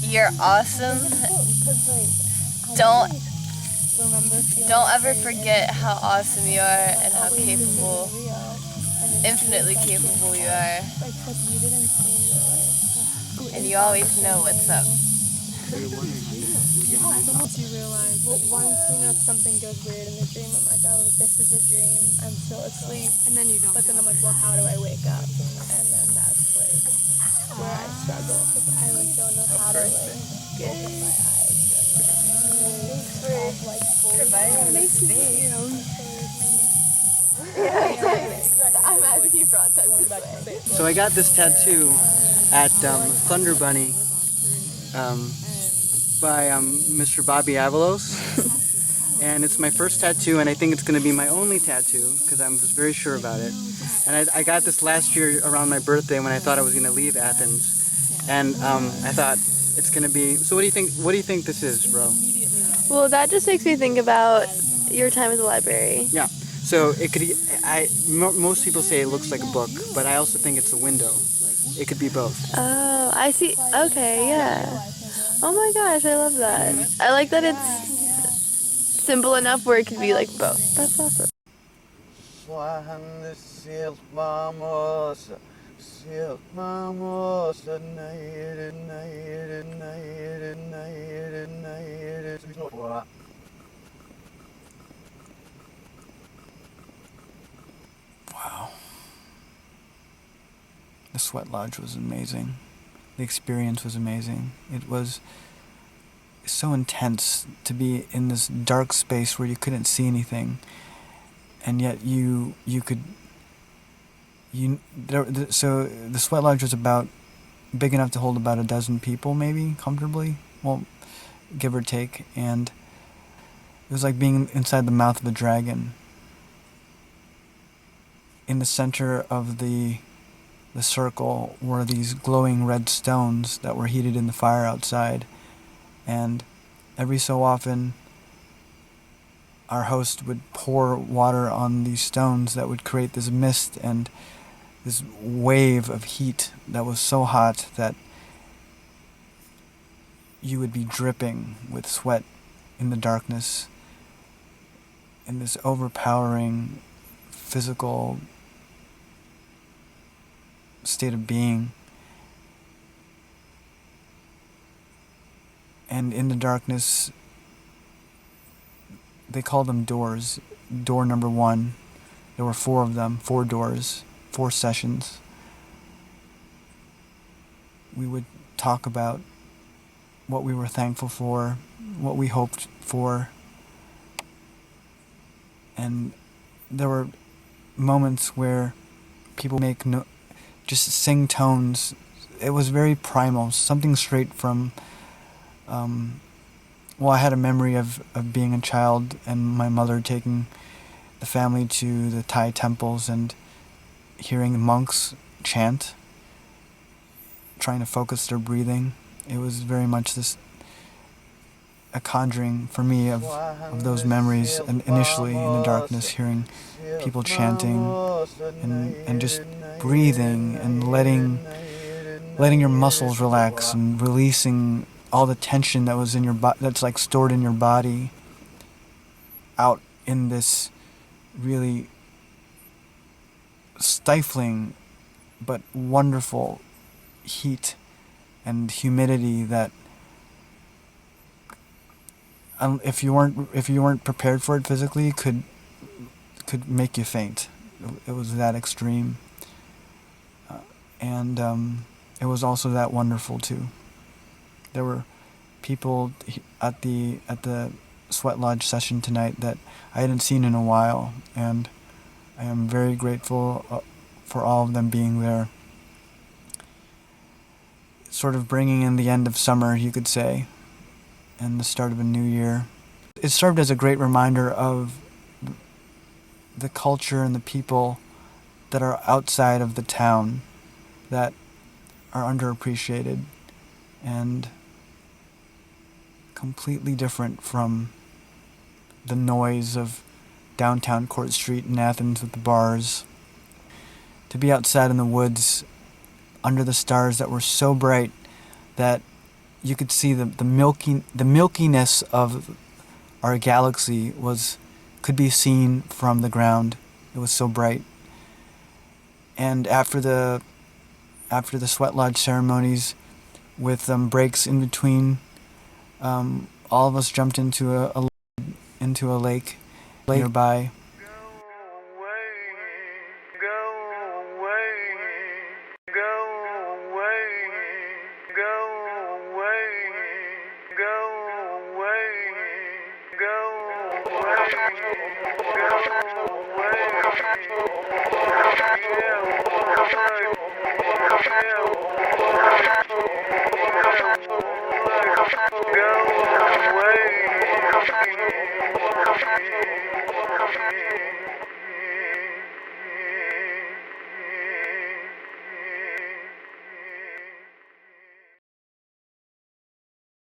You're awesome. Don't ever forget how awesome you are and how capable, infinitely capable you are. And you always know what's up. Once you realize, once something goes weird in the dream, I'm like, oh, this is a dream. I'm still asleep. And then you don't. But then I'm like, well, how do I wake up? And then that's where I struggle because I don't know how to open my eyes. Thanks for providing the space. I'm happy you brought that this way. So I got this tattoo at Thunder Bunny by Mr. Bobby Avalos. And it's my first tattoo, and I think it's going to be my only tattoo because I was very sure about it. And I got this last year around my birthday when I thought I was going to leave Athens, and I thought it's going to be. So what do you think? What do you think this is, bro? Well, that just makes me think about your time at the library. Yeah. So it could. Most people say it looks like a book, but I also think it's a window. It could be both. Oh, I see. Okay, yeah. Oh my gosh, I love that. I like that it's simple enough where it could be like both. That's awesome. Wow. The Sweat Lodge was amazing. The experience was amazing. It was so intense to be in this dark space where you couldn't see anything, and yet you could. So the Sweat Lodge was about big enough to hold about a dozen people, maybe comfortably. Well, give or take, and it was like being inside the mouth of a dragon. In the center of the circle were these glowing red stones that were heated in the fire outside, and every so often our host would pour water on these stones that would create this mist and this wave of heat that was so hot that you would be dripping with sweat in the darkness, in this overpowering physical state of being. And in the darkness, they called them doors. Door number 1, there were 4 of them, 4 doors, 4 sessions. We would talk about what we were thankful for, what we hoped for. And there were moments where people just sing tones. It was very primal, something straight from, I had a memory of being a child and my mother taking the family to the Thai temples and hearing monks chant, trying to focus their breathing. It was very much a conjuring for me of those memories, and initially in the darkness, hearing people chanting and just breathing and letting your muscles relax and releasing all the tension that was in your that's like stored in your body out in this really stifling but wonderful heat and humidity that if you weren't prepared for it physically could make you faint. It was that extreme, and it was also that wonderful too. There were people at the Sweat Lodge session tonight that I hadn't seen in a while, and I am very grateful for all of them being there. Sort of bringing in the end of summer, you could say, and the start of a new year. It served as a great reminder of the culture and the people that are outside of the town that are underappreciated and completely different from the noise of downtown Court Street in Athens with the bars. To be outside in the woods under the stars that were so bright that you could see the milkiness of our galaxy could be seen from the ground. It was so bright. And after the sweat lodge ceremonies, with breaks in between, all of us jumped into a lake nearby. Go away.